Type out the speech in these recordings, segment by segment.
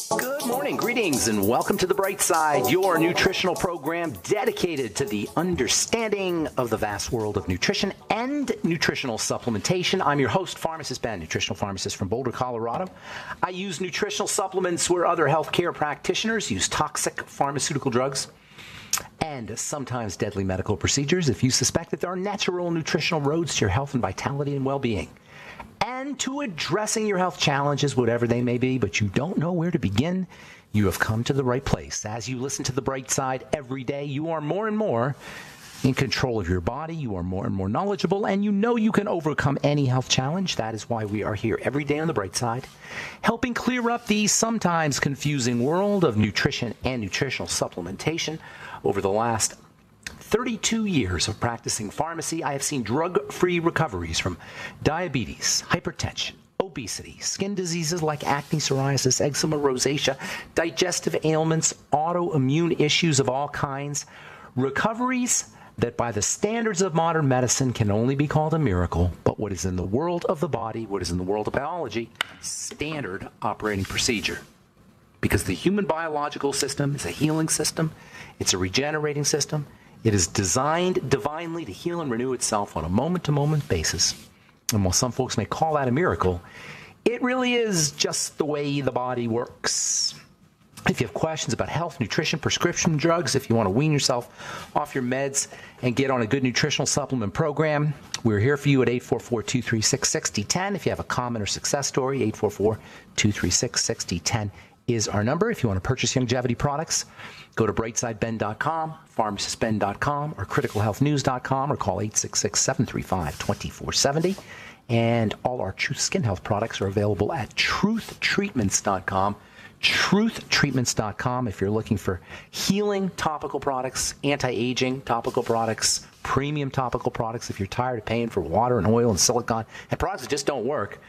Good morning, greetings, and welcome to The Bright Side, your nutritional program dedicated to the understanding of the vast world of nutrition and nutritional supplementation. I'm your host, Pharmacist Ben, nutritional pharmacist from Boulder, Colorado. I use nutritional supplements where other healthcare practitioners use toxic pharmaceutical drugs and sometimes deadly medical procedures if you suspect that there are natural nutritional roads to your health and vitality and well-being, and to addressing your health challenges, whatever they may be, but you don't know where to begin, you have come to the right place. As you listen to The Bright Side every day, you are more and more in control of your body, you are more and more knowledgeable, and you know you can overcome any health challenge. That is why we are here every day on The Bright Side, helping clear up the sometimes confusing world of nutrition and nutritional supplementation. Over the last 32 years of practicing pharmacy, I have seen drug-free recoveries from diabetes, hypertension, obesity, skin diseases like acne, psoriasis, eczema, rosacea, digestive ailments, autoimmune issues of all kinds, recoveries that by the standards of modern medicine can only be called a miracle, but what is in the world of the body, what is in the world of biology, standard operating procedure. Because the human biological system is a healing system, it's a regenerating system. It is designed divinely to heal and renew itself on a moment-to-moment basis. And while some folks may call that a miracle, it really is just the way the body works. If you have questions about health, nutrition, prescription drugs, if you want to wean yourself off your meds and get on a good nutritional supplement program, we're here for you at 844-236-6010. If you have a comment or success story, 844-236-6010 is our number. If you want to purchase longevity products, go to brightsideben.com, pharmacistben.com, or criticalhealthnews.com, or call 866-735-2470. And all our Truth Skin Health products are available at truthtreatments.com. Truthtreatments.com if you're looking for healing topical products, anti-aging topical products, premium topical products. If you're tired of paying for water and oil and silicone and products that just don't work,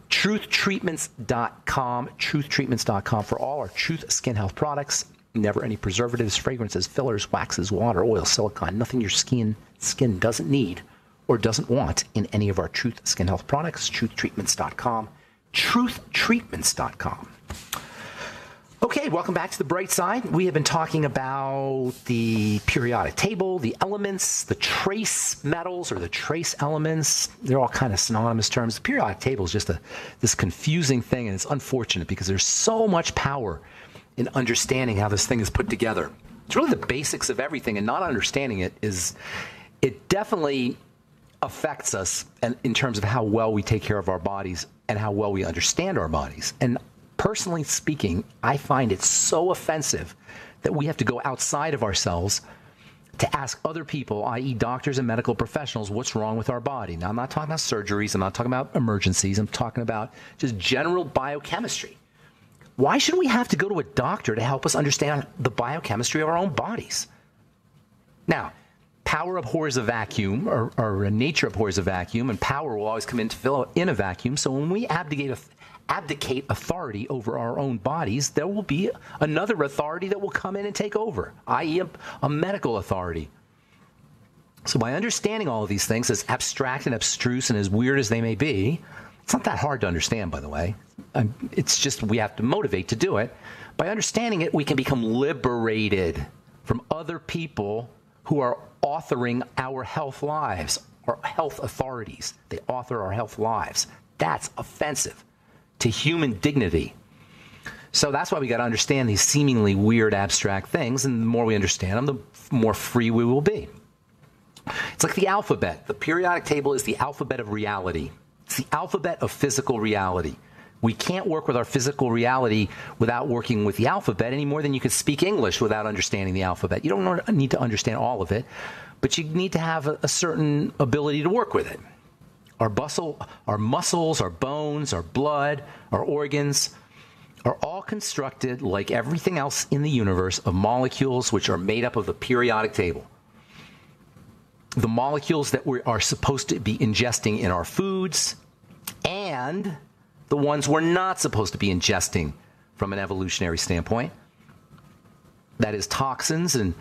truthtreatments.com, truthtreatments.com for all our Truth Skin Health products. Never any preservatives, fragrances, fillers, waxes, water, oil, silicone, nothing your skin doesn't need or doesn't want in any of our Truth Skin Health products. Truthtreatments.com, truthtreatments.com. Okay, welcome back to The Bright Side. We have been talking about the periodic table, the elements, the trace metals or the trace elements. They're all kind of synonymous terms. The periodic table is just this confusing thing, and it's unfortunate because there's so much power in understanding how this thing is put together. It's really the basics of everything, and not understanding it definitely affects us in terms of how well we take care of our bodies and how well we understand our bodies. And personally speaking, I find it so offensive that we have to go outside of ourselves to ask other people, i.e. doctors and medical professionals, what's wrong with our body. Now, I'm not talking about surgeries. I'm not talking about emergencies. I'm talking about just general biochemistry. Why should we have to go to a doctor to help us understand the biochemistry of our own bodies? Now, power abhors a vacuum, or nature abhors a vacuum, and power will always come in to fill in a vacuum. So when we abdicate authority over our own bodies, there will be another authority that will come in and take over, i.e. a medical authority. So by understanding all of these things, as abstract and abstruse and as weird as they may be, it's not that hard to understand, by the way. It's just we have to motivate to do it. By understanding it, we can become liberated from other people who are authoring our health lives, our health authorities. They author our health lives. That's offensive to human dignity. So that's why we got to understand these seemingly weird, abstract things, and the more we understand them, the more free we will be. It's like the alphabet. The periodic table is the alphabet of reality. It's the alphabet of physical reality. We can't work with our physical reality without working with the alphabet any more than you could speak English without understanding the alphabet. You don't need to understand all of it, but you need to have a certain ability to work with it. Our muscles, our bones, our blood, our organs are all constructed, like everything else in the universe, of molecules which are made up of the periodic table. The molecules that we are supposed to be ingesting in our foods and the ones we're not supposed to be ingesting from an evolutionary standpoint. That is toxins and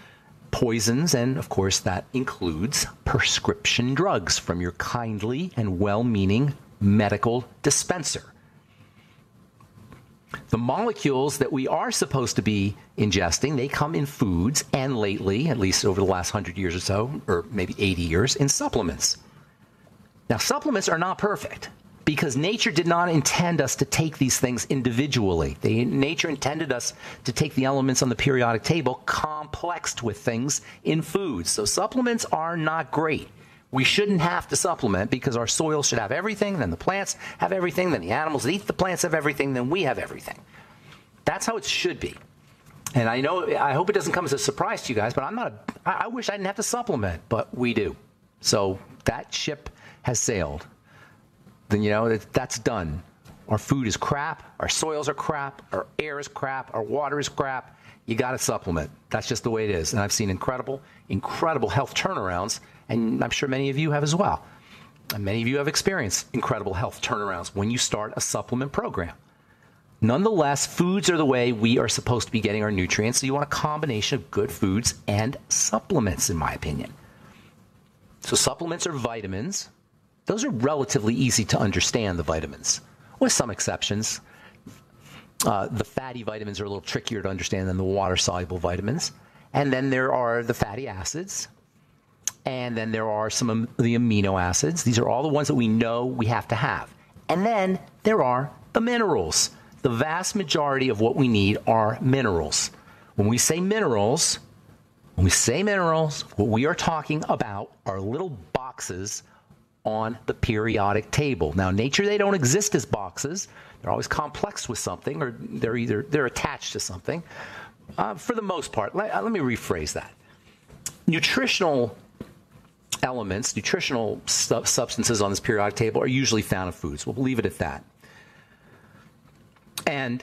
poisons, and of course that includes prescription drugs from your kindly and well-meaning medical dispenser. The molecules that we are supposed to be ingesting, they come in foods, and lately, at least over the last 100 years or so, or maybe 80 years, in supplements. Now, supplements are not perfect because nature did not intend us to take these things individually. Nature intended us to take the elements on the periodic table complexed with things in foods. So supplements are not great. We shouldn't have to supplement because our soil should have everything, then the plants have everything, then the animals that eat the plants have everything, then we have everything. That's how it should be. And I hope it doesn't come as a surprise to you guys, but I wish I didn't have to supplement, but we do. So that ship has sailed. Then, that's done. Our food is crap, our soils are crap, our air is crap, our water is crap. You got to supplement. That's just the way it is. And I've seen incredible health turnarounds, and I'm sure many of you have as well. And many of you have experienced incredible health turnarounds when you start a supplement program. Nonetheless, foods are the way we are supposed to be getting our nutrients, so you want a combination of good foods and supplements, in my opinion. So supplements are vitamins. Those are relatively easy to understand, the vitamins, with some exceptions. The fatty vitamins are a little trickier to understand than the water-soluble vitamins. And then there are the fatty acids. And then there are some of the amino acids. These are all the ones that we know we have to have. And then there are the minerals. The vast majority of what we need are minerals. When we say minerals, what we are talking about are little boxes on the periodic table. Now, in nature, they don't exist as boxes. They're always complex with something, or they're attached to something. For the most part, let me rephrase that. Nutritional elements, nutritional substances on this periodic table are usually found in foods. We'll leave it at that. And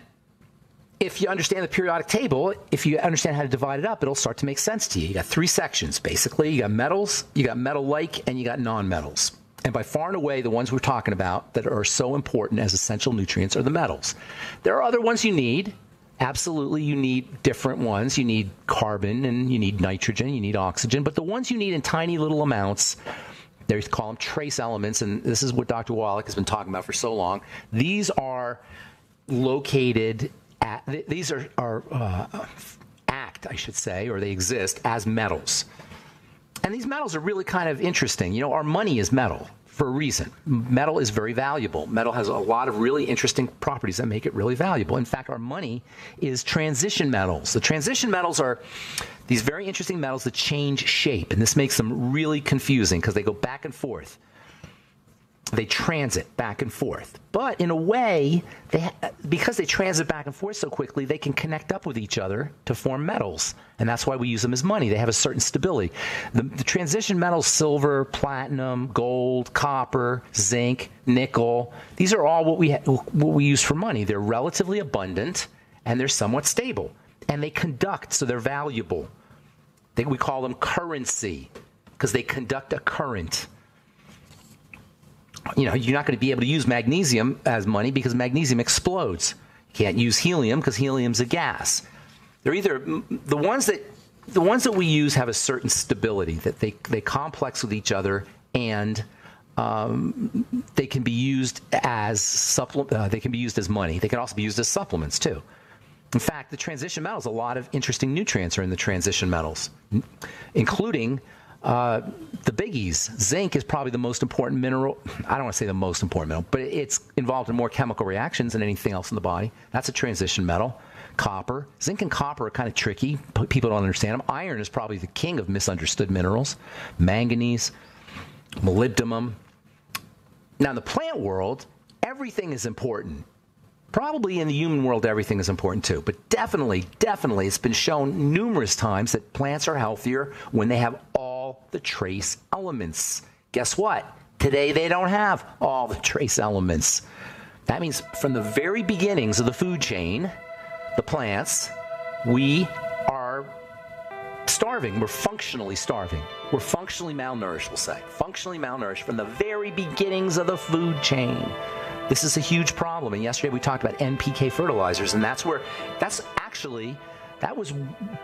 if you understand the periodic table, if you understand how to divide it up, it'll start to make sense to you. You got three sections, basically. You got metals, you got metal-like, and you got non-metals. And by far and away, the ones we're talking about that are so important as essential nutrients are the metals. There are other ones you need. Absolutely, you need different ones. You need carbon, and you need nitrogen, you need oxygen. But the ones you need in tiny little amounts, they call them trace elements, and this is what Dr. Wallach has been talking about for so long. These are located at, these are act, I should say, or they exist as metals. And these metals are really kind of interesting. Our money is metal for a reason. Metal is very valuable. Metal has a lot of really interesting properties that make it really valuable. In fact, our money is transition metals. The transition metals are these very interesting metals that change shape, and this makes them really confusing because they go back and forth. They transit back and forth. But in a way, because they transit back and forth so quickly, they can connect up with each other to form metals. And that's why we use them as money. They have a certain stability. The transition metals, silver, platinum, gold, copper, zinc, nickel, these are all what we use for money. They're relatively abundant, and they're somewhat stable. And they conduct, so they're valuable. We call them currency because they conduct a current. You're not going to be able to use magnesium as money because magnesium explodes. You can't use helium because helium's a gas. They're either the ones that we use have a certain stability that they complex with each other, and they can be used as they can be used as money. They can also be used as supplements too. In fact, the transition metals, a lot of interesting nutrients are in the transition metals, including the biggies. Zinc is probably the most important mineral. I don't want to say the most important mineral, but it's involved in more chemical reactions than anything else in the body. That's a transition metal. Copper. Zinc and copper are kind of tricky. People don't understand them. Iron is probably the king of misunderstood minerals. Manganese, molybdenum. Now, in the plant world, everything is important. Probably in the human world, everything is important too. But definitely, it's been shown numerous times that plants are healthier when they have all the trace elements. Guess what? Today, they don't have all the trace elements. That means from the very beginnings of the food chain, the plants, we are starving. We're functionally starving. We're functionally malnourished, we'll say. Functionally malnourished from the very beginnings of the food chain. This is a huge problem. And yesterday we talked about NPK fertilizers, and that was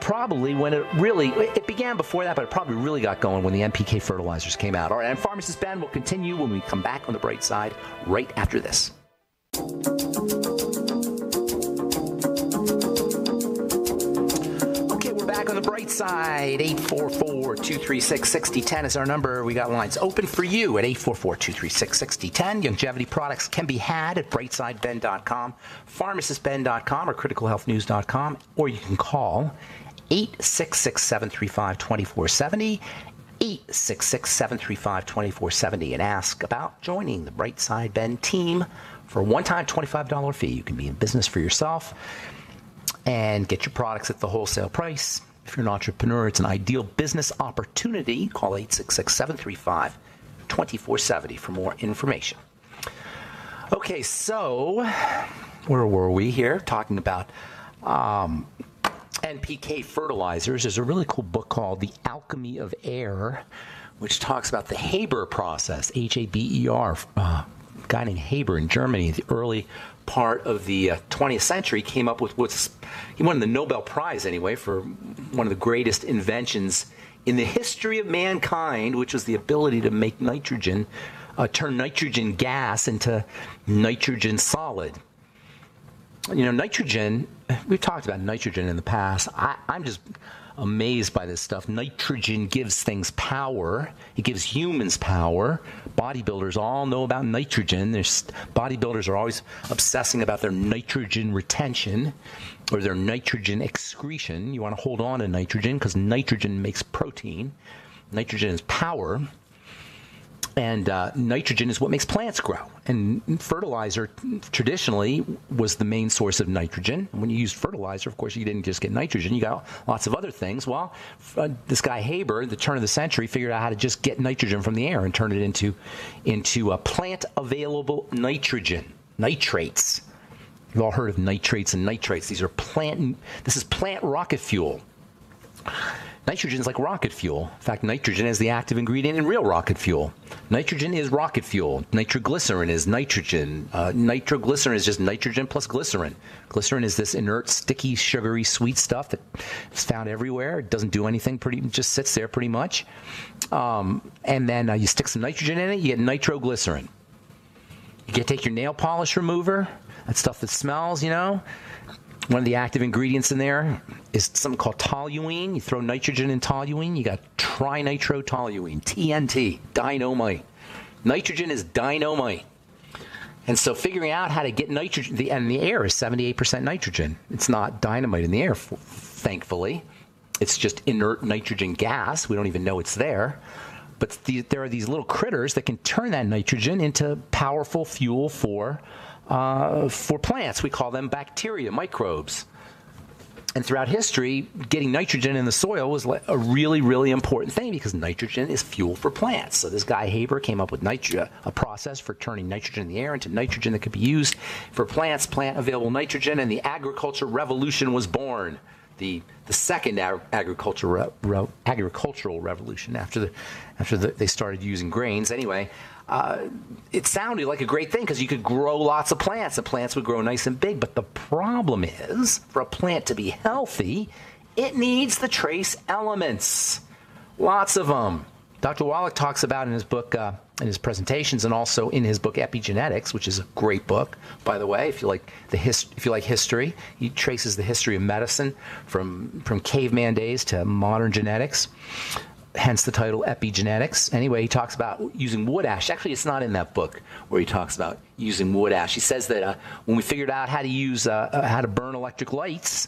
probably when it began before that, but it probably really got going when the NPK fertilizers came out. All right, I'm Pharmacist Ben. We'll continue when we come back on the bright side right after this. on the bright side. 844-236-6010 is our number. We got lines open for you at 844-236-6010. Longevity products can be had at brightsideben.com, pharmacistben.com, or criticalhealthnews.com, or you can call 866-735-2470, 866-735-2470, and ask about joining the Brightside Ben team for a one-time $25 fee. You can be in business for yourself and get your products at the wholesale price. If you're an entrepreneur, it's an ideal business opportunity. Call 866-735-2470 for more information. Okay, so where were we here? Talking about NPK fertilizers. There's a really cool book called The Alchemy of Air, which talks about the Haber process, Haber. A guy named Haber in Germany, the early part of the 20th century, came up with he won the Nobel Prize anyway for one of the greatest inventions in the history of mankind, which was the ability to make nitrogen, turn nitrogen gas into nitrogen solid. You know, nitrogen, we've talked about nitrogen in the past. I'm just amazed by this stuff. Nitrogen gives things power. It gives humans power. Bodybuilders all know about nitrogen. Bodybuilders are always obsessing about their nitrogen retention or their nitrogen excretion. You want to hold on to nitrogen because nitrogen makes protein. Nitrogen is power. And nitrogen is what makes plants grow. And fertilizer traditionally was the main source of nitrogen. And when you used fertilizer, of course, you didn't just get nitrogen. You got lots of other things. Well, this guy Haber, at the turn of the century, figured out how to just get nitrogen from the air and turn it into a plant-available nitrogen, nitrates. You've all heard of nitrates and nitrates. This is plant rocket fuel. Nitrogen is like rocket fuel. In fact, nitrogen is the active ingredient in real rocket fuel. Nitrogen is rocket fuel. Nitroglycerin is nitrogen. Nitroglycerin is just nitrogen plus glycerin. Glycerin is this inert, sticky, sugary, sweet stuff that is found everywhere. It doesn't do anything. It just sits there pretty much. And then you stick some nitrogen in it, you get nitroglycerin. You can take your nail polish remover, that stuff that smells, you know. One of the active ingredients in there is something called toluene. You throw nitrogen in toluene, you got trinitrotoluene, TNT, dynamite. Nitrogen is dynamite. And so figuring out how to get nitrogen, and the air is 78% nitrogen. It's not dynamite in the air, thankfully. It's just inert nitrogen gas. We don't even know it's there. But there are these little critters that can turn that nitrogen into powerful fuel for plants. We call them bacteria, microbes. And throughout history, getting nitrogen in the soil was a really, really important thing because nitrogen is fuel for plants. So this guy Haber came up with a process for turning nitrogen in the air into nitrogen that could be used for plants, plant-available nitrogen, and the agricultural revolution was born. The second agricultural revolution after they started using grains. Anyway, it sounded like a great thing because you could grow lots of plants. The plants would grow nice and big. But the problem is, for a plant to be healthy, it needs the trace elements. Lots of them. Dr. Wallach talks about in his book, in his presentations, and also in his book Epigenetics, which is a great book, by the way. If you like history, he traces the history of medicine from caveman days to modern genetics. Hence the title Epigenetics. Anyway, he talks about using wood ash. Actually, it's not in that book where he talks about using wood ash. He says that when we figured out how to burn electric lights,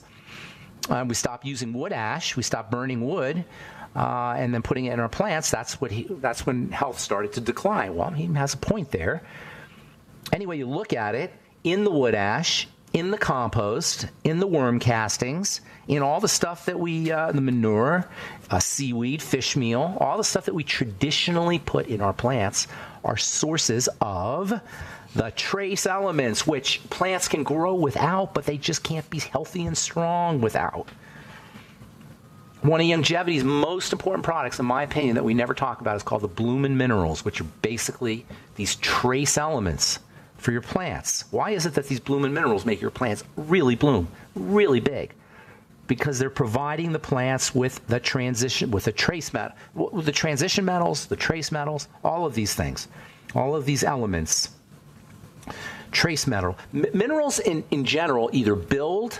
we stopped using wood ash. We stopped burning wood. And then putting it in our plants, that's when health started to decline. Well, he has a point there. Anyway, you look at it, in the wood ash, in the compost, in the worm castings, in all the stuff that the manure, seaweed, fish meal, all the stuff that we traditionally put in our plants are sources of the trace elements, which plants can grow without, but they just can't be healthy and strong without. One of Longevity's most important products, in my opinion, that we never talk about is called the Bloomin' Minerals, which are basically these trace elements for your plants. Why is it that these Bloomin' Minerals make your plants really bloom, really big? Because they're providing the plants with the transition, with the trace with the transition metals, the trace metals, all of these things, all of these elements. Trace metal. Minerals in general either build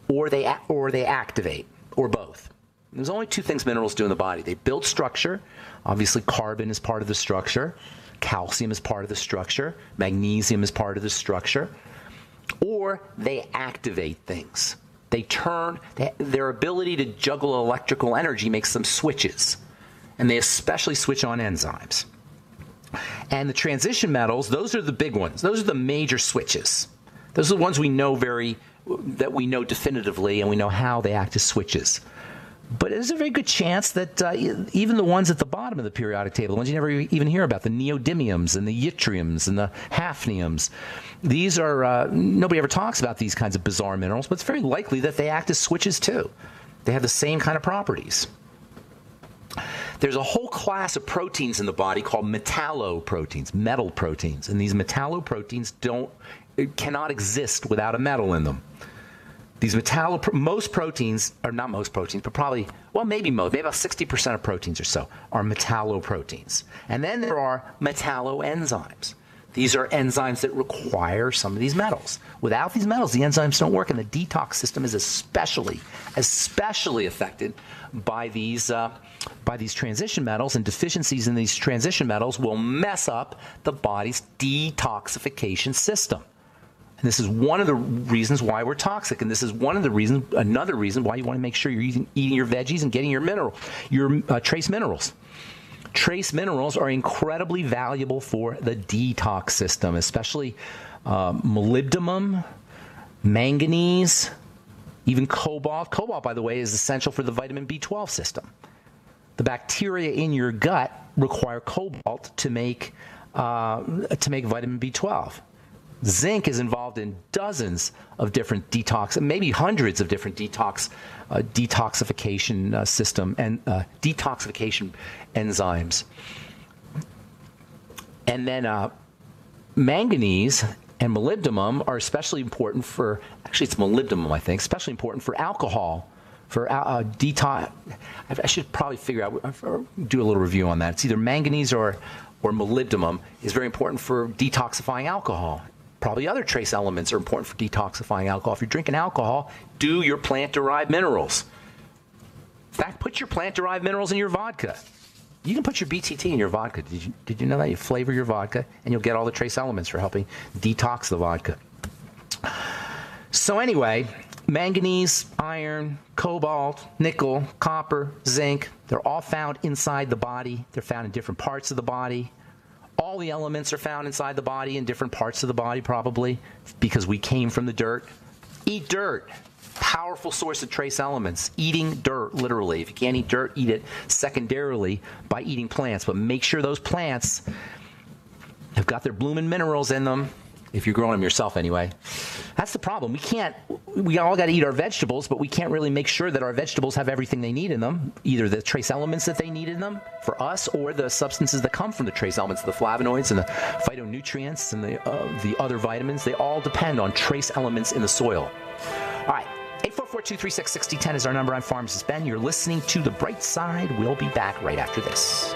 or they activate, or both. There's only two things minerals do in the body. They build structure. Obviously, carbon is part of the structure. Calcium is part of the structure. Magnesium is part of the structure. Or they activate things. Their ability to juggle electrical energy makes them switches. And they especially switch on enzymes. And the transition metals, those are the big ones. Those are the major switches. Those are the ones we know definitively, and we know how they act as switches. But there's a very good chance that even the ones at the bottom of the periodic table, the ones you never even hear about, the neodymiums and the yttriums and the hafniums, these are, nobody ever talks about these kinds of bizarre minerals, but it's very likely that they act as switches too. They have the same kind of properties. There's a whole class of proteins in the body called metalloproteins, metal proteins, and these metalloproteins cannot exist without a metal in them. These most proteins, or not most proteins, but probably, well, maybe about 60% of proteins or so are metalloproteins. And then there are metalloenzymes. These are enzymes that require some of these metals. Without these metals, the enzymes don't work, and the detox system is especially affected by these transition metals, and deficiencies in these transition metals will mess up the body's detoxification system. And this is one of the reasons why we're toxic, and this is another reason why you want to make sure you're eating your veggies and getting your trace minerals. Trace minerals are incredibly valuable for the detox system, especially molybdenum, manganese, even cobalt. Cobalt, by the way, is essential for the vitamin B12 system. The bacteria in your gut require cobalt to make vitamin B12. Zinc is involved in dozens of different maybe hundreds of different detoxification system and detoxification enzymes. And then manganese and molybdenum are especially important for, actually it's molybdenum, I think, especially important for alcohol, for detox. I should probably figure out, or do a little review on that. It's either manganese or molybdenum is very important for detoxifying alcohol. Probably other trace elements are important for detoxifying alcohol. If you're drinking alcohol, do your plant-derived minerals. In fact, put your plant-derived minerals in your vodka. You can put your BTT in your vodka. Did you know that? You flavor your vodka, and you'll get all the trace elements for helping detox the vodka. So anyway, manganese, iron, cobalt, nickel, copper, zinc, they're all found inside the body. They're found in different parts of the body. All the elements are found inside the body in different parts of the body, probably, because we came from the dirt. Eat dirt. Powerful source of trace elements. Eating dirt, literally. If you can't eat dirt, eat it secondarily by eating plants. But make sure those plants have got their blooming minerals in them. If you're growing them yourself anyway. That's the problem. We all got to eat our vegetables, but we can't really make sure that our vegetables have everything they need in them, either the trace elements that they need in them for us or the substances that come from the trace elements, the flavonoids and the phytonutrients and the other vitamins. They all depend on trace elements in the soil. All right. 844-236-6010 is our number. I'm Pharmacist Ben. You're listening to The Bright Side. We'll be back right after this.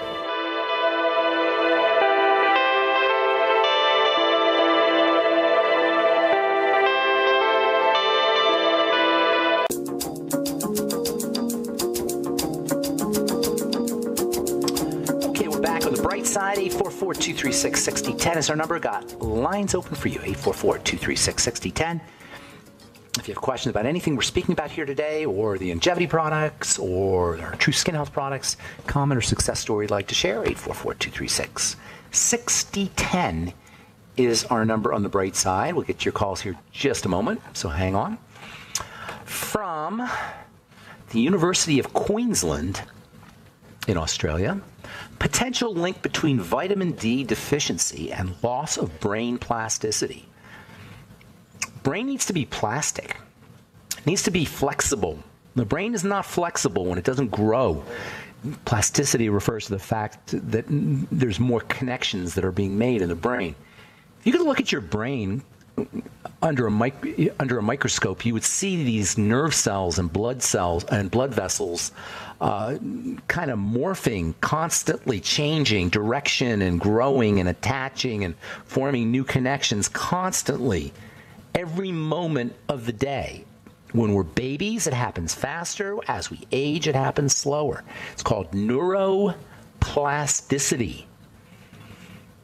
Side 844-236-6010 is our number. Got lines open for you. 844-236-6010. If you have questions about anything we're speaking about here today, or the longevity products, or our true skin health products, comment or success story you'd like to share, 844-236-6010 is our number on the Bright Side. We'll get to your calls here in just a moment, so hang on. From the University of Queensland in Australia, potential link between vitamin D deficiency and loss of brain plasticity. Brain needs to be plastic. It needs to be flexible. The brain is not flexible when it doesn't grow. Plasticity refers to the fact that there's more connections that are being made in the brain. If you could look at your brain under a microscope, you would see these nerve cells and blood vessels kind of morphing, constantly changing direction and growing and attaching and forming new connections constantly, every moment of the day. When we're babies, it happens faster. As we age, it happens slower. It's called neuroplasticity.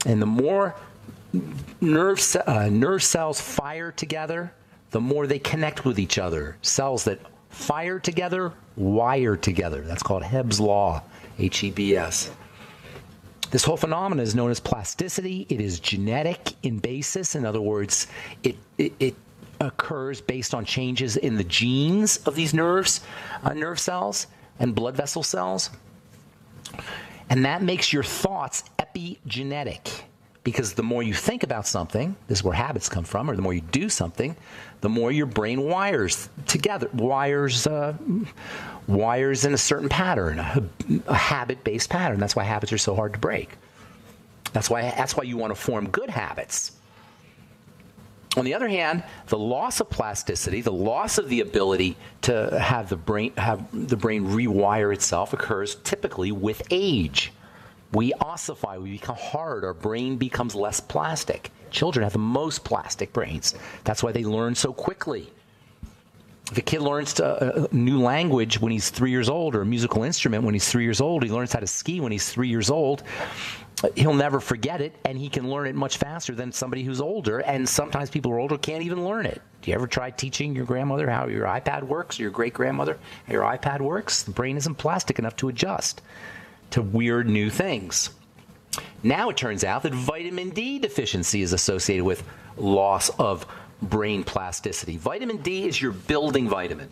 And the more nerve cells fire together, the more they connect with each other. Cells that fire together, wire together. That's called Hebb's Law, H-E-B-S. This whole phenomenon is known as plasticity. It is genetic in basis. In other words, it occurs based on changes in the genes of these nerve cells and blood vessel cells. And that makes your thoughts epigenetic. Because the more you think about something, this is where habits come from, or the more you do something, the more your brain wires together, wires in a certain pattern, a habit-based pattern. That's why habits are so hard to break. That's why you want to form good habits. On the other hand, the loss of plasticity, the loss of the ability to have the brain rewire itself occurs typically with age. We ossify, we become hard, our brain becomes less plastic. Children have the most plastic brains. That's why they learn so quickly. If a kid learns a new language when he's 3 years old, or a musical instrument when he's 3 years old, he learns how to ski when he's 3 years old, he'll never forget it, and he can learn it much faster than somebody who's older, and sometimes people who are older can't even learn it. Do you ever try teaching your grandmother how your iPad works, or your great-grandmother how your iPad works? The brain isn't plastic enough to adjust to weird new things. Now it turns out that vitamin D deficiency is associated with loss of brain plasticity. Vitamin D is your building vitamin.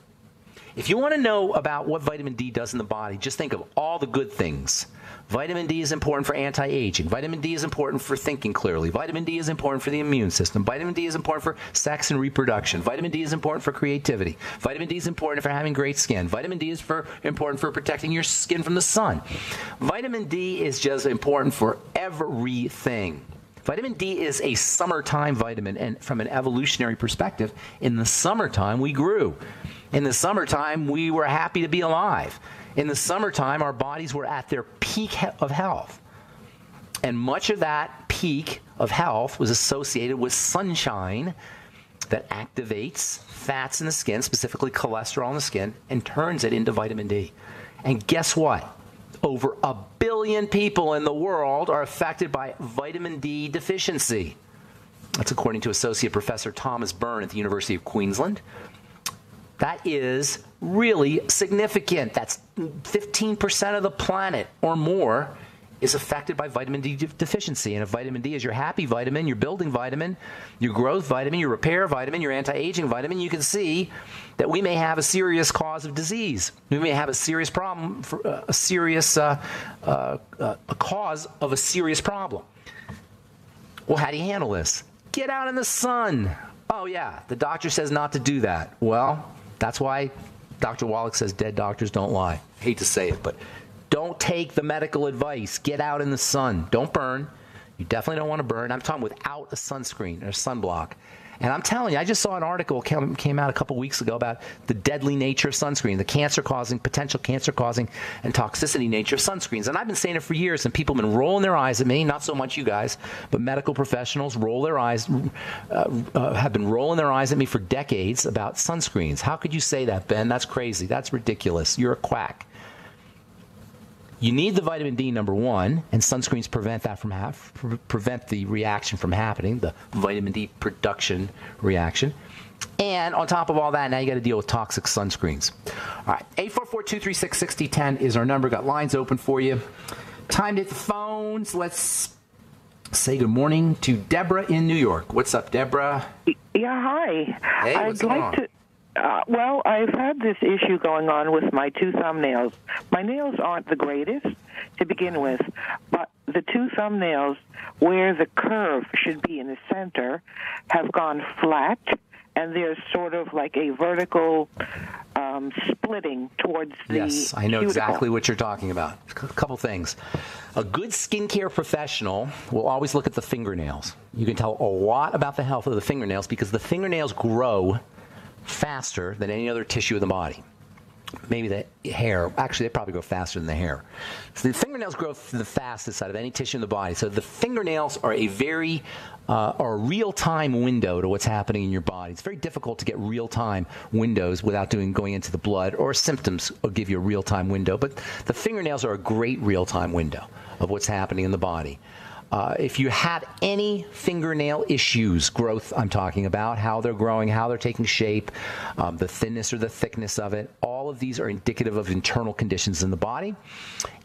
If you want to know about what vitamin D does in the body, just think of all the good things. Vitamin D is important for anti-aging. Vitamin D is important for thinking clearly. Vitamin D is important for the immune system. Vitamin D is important for sex and reproduction. Vitamin D is important for creativity. Vitamin D is important for having great skin. Vitamin D is important for protecting your skin from the sun. Vitamin D is just important for everything. Vitamin D is a summertime vitamin, and from an evolutionary perspective, in the summertime we grew. In the summertime we were happy to be alive. In the summertime, our bodies were at their peak of health. And much of that peak of health was associated with sunshine that activates fats in the skin, specifically cholesterol in the skin, and turns it into vitamin D. And guess what? Over 1 billion people in the world are affected by vitamin D deficiency. That's according to Associate Professor Thomas Byrne at the University of Queensland. That is really significant. That's 15% of the planet or more is affected by vitamin D deficiency. And if vitamin D is your happy vitamin, your building vitamin, your growth vitamin, your repair vitamin, your anti-aging vitamin, you can see that we may have a serious cause of disease. We may have a serious problem, a cause of a serious problem. Well, how do you handle this? Get out in the sun. Oh, yeah, the doctor says not to do that. Well, that's why Dr. Wallach says dead doctors don't lie. Hate to say it, but don't take the medical advice. Get out in the sun. Don't burn. You definitely don't want to burn. I'm talking without a sunscreen or sunblock. And I'm telling you, I just saw an article came out a couple weeks ago about the deadly nature of sunscreen, the potential cancer-causing, and toxicity nature of sunscreens. And I've been saying it for years, and people have been rolling their eyes at me, not so much you guys, but medical professionals have been rolling their eyes at me for decades about sunscreens. How could you say that, Ben? That's crazy. That's ridiculous. You're a quack. You need the vitamin D, number one, and sunscreens prevent the reaction from happening, the vitamin D production reaction. And on top of all that, now you got to deal with toxic sunscreens. All right, 844-236-6010 is our number. Got lines open for you. Time to hit the phones. Let's say good morning to Deborah in New York. What's up, Deborah? Yeah, hi. Hey, what's going on? Well, I've had this issue going on with my two thumbnails. My nails aren't the greatest to begin with, but the two thumbnails where the curve should be in the center have gone flat, and there's sort of like a vertical splitting towards the Yes, I know exactly what you're talking about. A couple things. A good skincare professional will always look at the fingernails. You can tell a lot about the health of the fingernails because the fingernails grow faster than any other tissue of the body. maybe the hair. Actually, they probably grow faster than the hair. So the fingernails grow the fastest out of any tissue in the body. So the fingernails are a very are a real-time window to what's happening in your body. It's very difficult to get real-time windows without going into the blood, or symptoms will give you a real-time window. But the fingernails are a great real-time window of what's happening in the body. If you have any fingernail issues, growth I'm talking about, how they're growing, how they're taking shape, the thinness or the thickness of it, all of these are indicative of internal conditions in the body.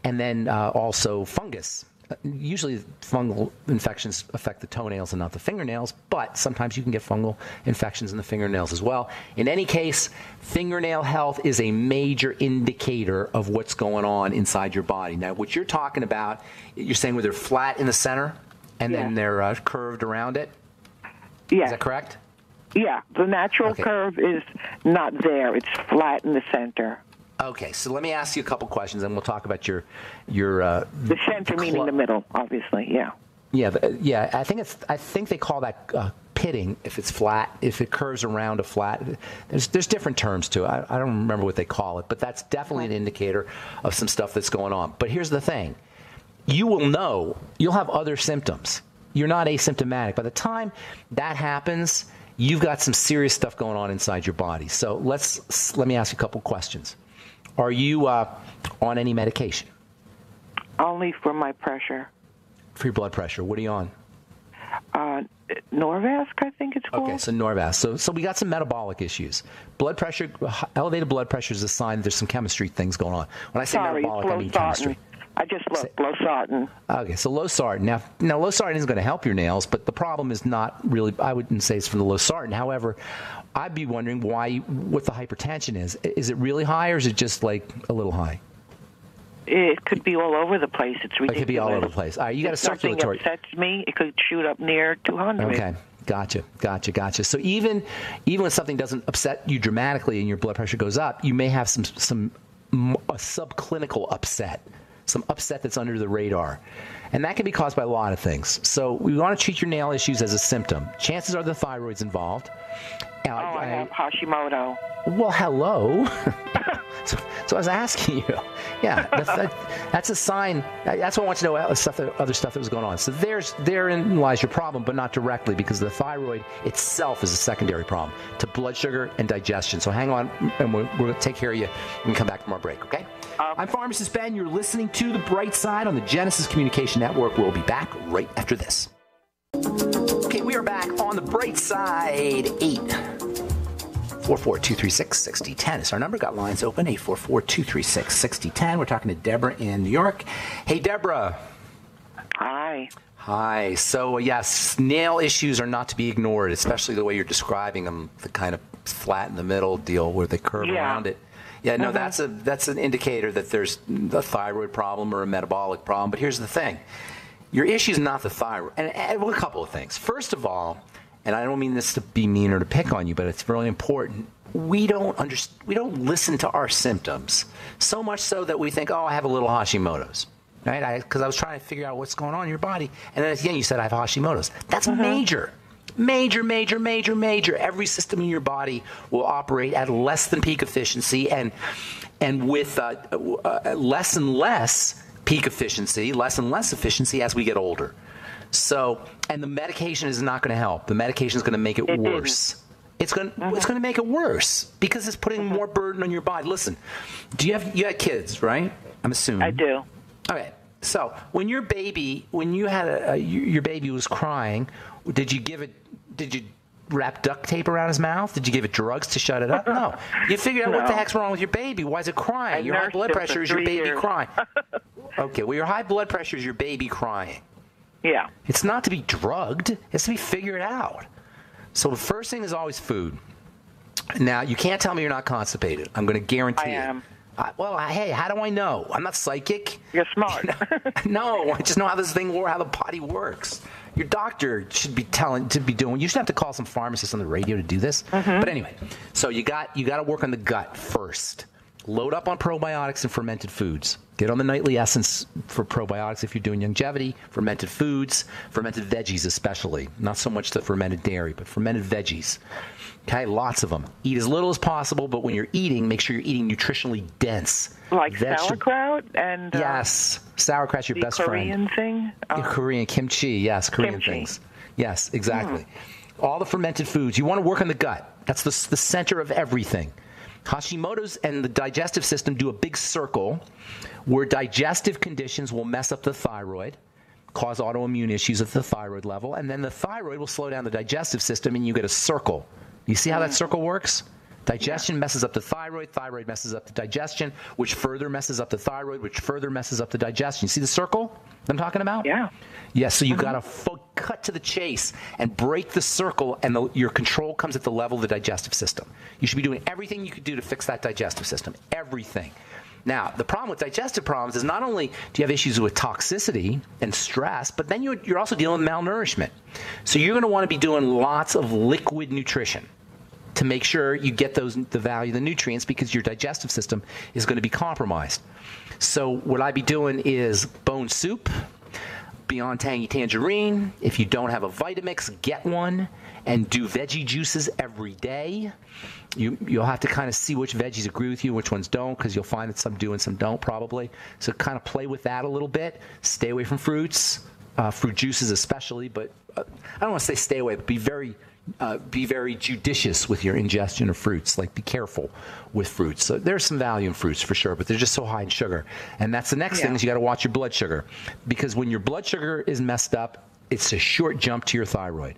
And then also fungus. Usually fungal infections affect the toenails and not the fingernails, but sometimes you can get fungal infections in the fingernails as well. In any case, fingernail health is a major indicator of what's going on inside your body. Now, what you're talking about, you're saying where they're flat in the center and then they're curved around it? Yeah. Is that correct? Yeah. The natural curve is not there. It's flat in the center. Okay, so let me ask you a couple questions, and we'll talk about your the center meaning the middle, obviously. Yeah. Yeah. I think they call that pitting if it's flat. If it curves around a flat, there's different terms to it. I don't remember what they call it, but that's definitely an indicator of some stuff that's going on. But here's the thing: you will know you'll have other symptoms. You're not asymptomatic. By the time that happens, you've got some serious stuff going on inside your body. So let me ask you a couple questions. Are you on any medication? Only for my pressure. For your blood pressure. What are you on? Norvasc, I think it's called. Okay, so Norvasc. So we got some metabolic issues. Blood pressure, elevated blood pressure is a sign that there's some chemistry things going on. When I say metabolic, I mean chemistry. I just looked, losartan. Okay, so losartan. Now losartan isn't going to help your nails, but the problem is not really, I wouldn't say it's from the losartan. However, I'd be wondering what the hypertension is. Is it really high, or is it just like a little high? It could be all over the place. It's ridiculous. It could be all over the place. All right, you got a circulatory. If something upsets me, it could shoot up near 200. Okay, gotcha. So even when something doesn't upset you dramatically and your blood pressure goes up, you may have some subclinical upset. Some upset that's under the radar. And that can be caused by a lot of things. So we want to treat your nail issues as a symptom. Chances are the thyroid's involved. I have Hashimoto. Well, hello. so I was asking you. Yeah, that's a sign. That's what I want to know, other stuff that was going on. So therein lies your problem, but not directly, because the thyroid itself is a secondary problem to blood sugar and digestion. So hang on, and we're going to take care of you when we come back from our break, okay? I'm Pharmacist Ben. You're listening to The Bright Side on the Genesis Communication Network. We'll be back right after this. Okay, we are back on The Bright Side. 844-236-6010 is our number. Got lines open, 844-236-6010. We're talking to Deborah in New York. Hey, Deborah. Hi. So, yes, nail issues are not to be ignored, especially the way you're describing them, the kind of flat in the middle deal where they curve around it. Yeah, no, that's an indicator that there's a thyroid problem or a metabolic problem. But here's the thing. Your issue is not the thyroid. And a couple of things. First of all, and I don't mean this to be mean or to pick on you, but it's really important. We don't listen to our symptoms, so much so that we think, I have a little Hashimoto's. Right? Because I was trying to figure out what's going on in your body. And then at the end you said, I have Hashimoto's. That's major. Major. Every system in your body will operate at less than peak efficiency and with less and less peak efficiency, less and less efficiency as we get older. So, and the medication is not going to help. The medication is going to make it worse. It's going to make it worse because it's putting more burden on your body. Listen, you had kids, right? I'm assuming. I do. Okay. So when your baby was crying, did you wrap duct tape around his mouth? Did you give it drugs to shut it up? No. You figured out what the heck's wrong with your baby. Why is it crying? Your high blood pressure is your baby crying. Okay. Well, your high blood pressure is your baby crying. Yeah. It's not to be drugged. It's to be figured out. So the first thing is always food. Now, you can't tell me you're not constipated. I'm going to guarantee it. I am. Hey, how do I know? I'm not psychic. You're smart. No, I just know how how the body works. Your doctor should be doing. You should have to call some pharmacist on the radio to do this. But anyway, so you got to work on the gut first. Load up on probiotics and fermented foods. Get on the nightly essence for probiotics if you're doing longevity, fermented foods, fermented veggies especially. Not so much the fermented dairy, but fermented veggies. Okay, lots of them. Eat as little as possible, but when you're eating, make sure you're eating nutritionally dense. Like sauerkraut and... yes, sauerkraut's your best Korean friend. Thing? Korean kimchi, yes, Korean things. Yes, exactly. All the fermented foods. You want to work on the gut. That's the center of everything. Hashimoto's and the digestive system do a big circle where digestive conditions will mess up the thyroid, cause autoimmune issues at the thyroid level, and then the thyroid will slow down the digestive system, and you get a circle. You see how that circle works? Digestion messes up the thyroid, thyroid messes up the digestion, which further messes up the thyroid, which further messes up the digestion. You see the circle I'm talking about? Yeah. Yes, so you got to cut to the chase and break the circle, and your control comes at the level of the digestive system. You should be doing everything you could do to fix that digestive system. Everything. Now, the problem with digestive problems is not only do you have issues with toxicity and stress, but then you're also dealing with malnourishment. So you're going to want to be doing lots of liquid nutrition to make sure you get the value of the nutrients, because your digestive system is going to be compromised. So what I'd be doing is bone soup, Beyond Tangy Tangerine. If you don't have a Vitamix, get one, and do veggie juices every day. You'll have to kind of see which veggies agree with you, which ones don't, because you'll find that some do and some don't probably. So kind of play with that a little bit. Stay away from fruits, fruit juices especially, but I don't want to say stay away, but be very judicious with your ingestion of fruits. Like, be careful with fruits. So there's some value in fruits for sure, but they're just so high in sugar. And that's the next thing, is you got to watch your blood sugar, because when your blood sugar is messed up, it's a short jump to your thyroid.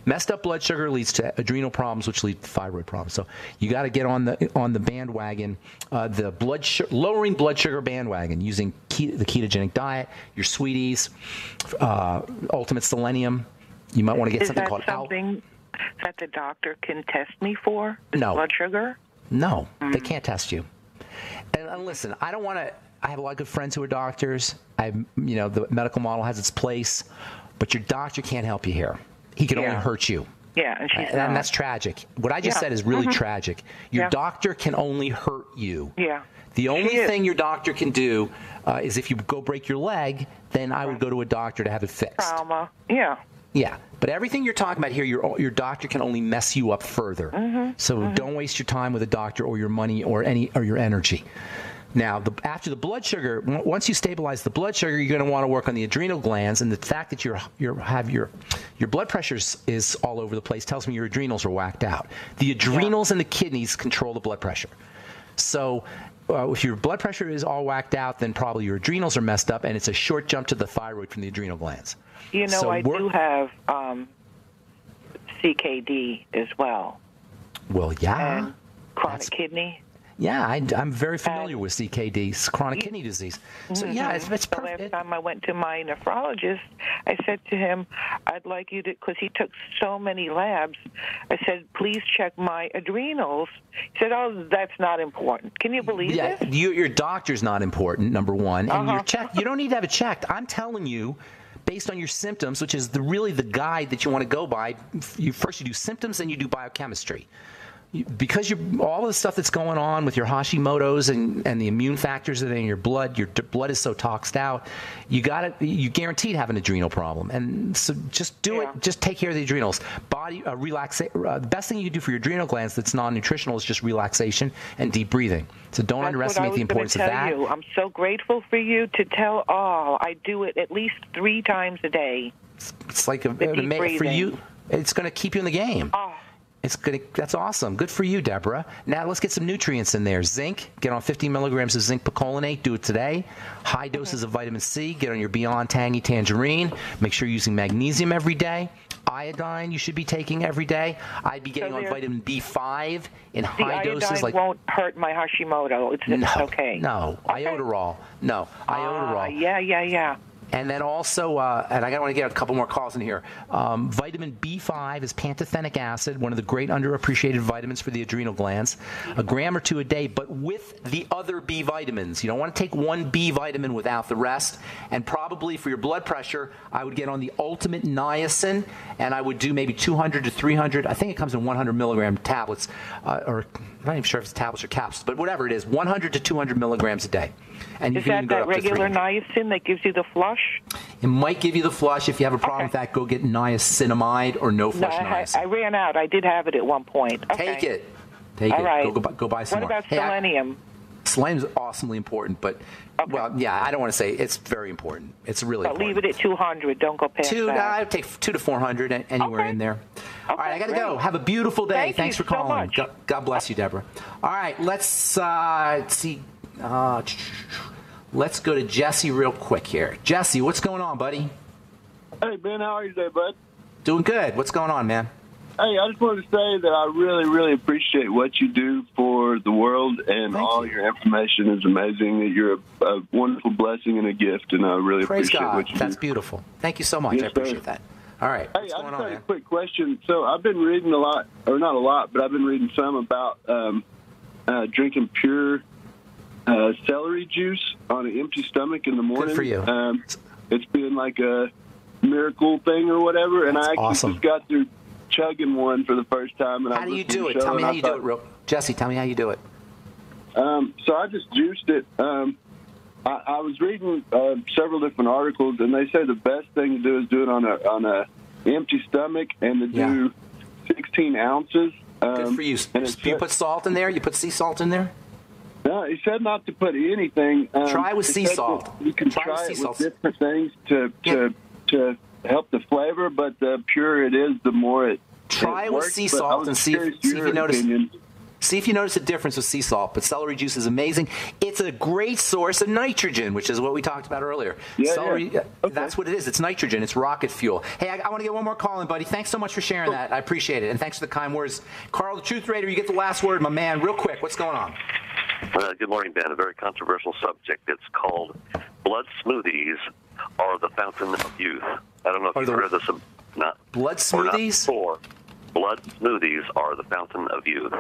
Messed up blood sugar leads to adrenal problems, which lead to thyroid problems. So you got to get on the bandwagon, the lowering blood sugar bandwagon, using the ketogenic diet, your sweeties, Ultimate Selenium. You might want to get something called something that the doctor can test me for? No. Blood sugar? No, they can't test you. And listen, I don't want to. I have a lot of good friends who are doctors. The medical model has its place, but your doctor can't help you here. He can only hurt you. Yeah, and that's tragic. What I just said is really tragic. Your doctor can only hurt you. Yeah. The only thing your doctor can do is if you go break your leg, then I would go to a doctor to have it fixed. Trauma. Yeah. Yeah, but everything you're talking about here, your doctor can only mess you up further. So don't waste your time with a doctor, or your money, or your energy. Now, after the blood sugar, once you stabilize the blood sugar, you're going to want to work on the adrenal glands, and the fact that your blood pressure is all over the place tells me your adrenals are whacked out. The adrenals and the kidneys control the blood pressure. So if your blood pressure is all whacked out, then probably your adrenals are messed up, and it's a short jump to the thyroid from the adrenal glands. I do have CKD as well. Well, yeah. And chronic kidney. Yeah, I'm very familiar with CKD, chronic kidney disease. So, yeah, it's perfect. The last time I went to my nephrologist, I said to him, I'd like you to, because he took so many labs, I said, please check my adrenals. He said, oh, that's not important. Can you believe this? Your doctor's not important, number one. And you don't need to have it checked. I'm telling you, based on your symptoms, which is really the guide that you want to go by, you do symptoms, then you do biochemistry. Because all the stuff that's going on with your Hashimoto's and the immune factors that are in your blood is so toxed out, you guaranteed have an adrenal problem. And so just do it. Just take care of the adrenals. The best thing you can do for your adrenal glands that's non-nutritional is just relaxation and deep breathing. So don't underestimate the importance of that. I'm so grateful for you to tell all. I do it at least 3 times a day. It's like for you, it's going to keep you in the game. Oh. That's awesome. Good for you, Deborah. Now let's get some nutrients in there. Zinc, get on 50 milligrams of zinc picolinate. Do it today. High doses of vitamin C. Get on your Beyond Tangy Tangerine. Make sure you're using magnesium every day. Iodine you should be taking every day. I'd be getting on vitamin B5 in high doses. Iodine won't hurt my Hashimoto. It's okay. No. Okay. Iodoral. No. Iodoral. Yeah. And then also, and I want to get a couple more calls in here. Vitamin B5 is pantothenic acid, one of the great underappreciated vitamins for the adrenal glands. A gram or two a day, but with the other B vitamins. You don't want to take one B vitamin without the rest. And probably for your blood pressure, I would get on the ultimate niacin, and I would do maybe 200 to 300. I think it comes in 100 milligram tablets, or I'm not even sure if it's tablets or capsules, but whatever it is, 100 to 200 milligrams a day. And is that regular niacin that gives you the flush? It might give you the flush. If you have a problem with that, go get niacinamide or no flush niacin. I ran out. I did have it at one point. Okay. Take it. Take it. Right. Go buy some more. What about selenium? Selenium is awesomely important, but, well, yeah, I don't want to say it's very important. It's really important. Leave it at 200. Don't go past that. I would take 200 to 400, anywhere in there. All right, I got to go. Have a beautiful day. Thanks for calling. So much. God bless you, Deborah. All right, let's see. Let's go to Jesse real quick here. Jesse, what's going on, buddy? Hey, Ben, how are you today, bud? Doing good. What's going on, man? Hey, I just wanted to say that I really, really appreciate what you do for the world, and all your information is amazing. You're a wonderful blessing and a gift, and I really appreciate what you do. That's beautiful. Thank you so much. Yes, I appreciate that. All right. Hey, I just had a quick question. So I've been reading a lot, or not a lot, but I've been reading some about drinking pure celery juice on an empty stomach in the morning. Good for you. It's been like a miracle thing or whatever, and I actually just got through chugging one for the first time. And how do you do it? Tell me how you do it, Jesse. Tell me how you do it. So I just juiced it. I was reading several different articles, and they say the best thing to do is do it on a empty stomach, and to do 16 ounces. Good for you. Do you put salt in there? You put sea salt in there? No, he said not to put anything. Try with sea salt. You can try it with different things to help the flavor, but the purer it is, the more it Try it with sea salt and see if you notice. See if you notice a difference with sea salt. But celery juice is amazing. It's a great source of nitrogen, which is what we talked about earlier. Celery, that's what it is. It's nitrogen. It's rocket fuel. Hey, I want to get one more call in, buddy. Thanks so much for sharing that. I appreciate it. And thanks for the kind words. Carl, the Truth Raider, you get the last word, my man. Real quick, what's going on? Good morning, Ben. A very controversial subject. It's called blood smoothies are the fountain of youth. I don't know if you've heard of this. Blood smoothies? Blood smoothies are the fountain of youth.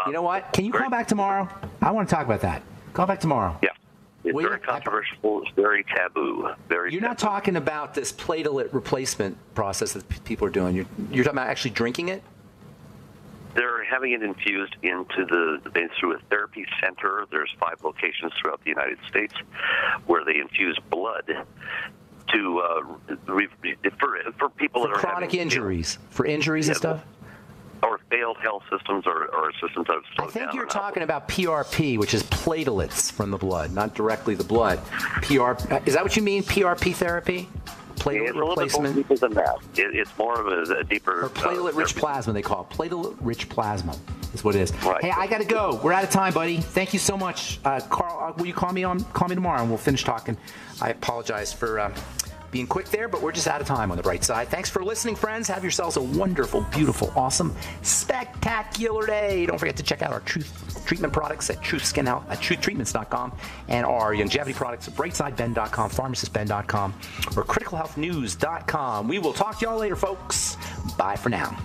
You know what? Can you call back tomorrow? I want to talk about that. Call back tomorrow. Yeah. It's very controversial. It's very taboo. You're not talking about this platelet replacement process that people are doing. You're talking about actually drinking it? They're having it infused into through a therapy center. There's 5 locations throughout the United States where they infuse blood to for people that are chronic injuries, for injuries and stuff, or failed health systems or systems that have slowed down. I think you're talking about PRP, which is platelets from the blood, not directly the blood. Is that what you mean? PRP therapy? Platelet replacement? It's a little bit more deeper than that. It's more of a deeper... Or platelet-rich plasma, they call it. Platelet-rich plasma is what it is. Right. Hey, I got to go. We're out of time, buddy. Thank you so much. Carl, will you call me tomorrow and we'll finish talking? I apologize for being quick there, but we're just out of time on the bright side. Thanks for listening, friends. Have yourselves a wonderful, beautiful, awesome, spectacular day. Don't forget to check out our Truth Treatment products at truthtreatments.com and our longevity products at brightsideben.com, pharmacistben.com, or criticalhealthnews.com. We will talk to y'all later, folks. Bye for now.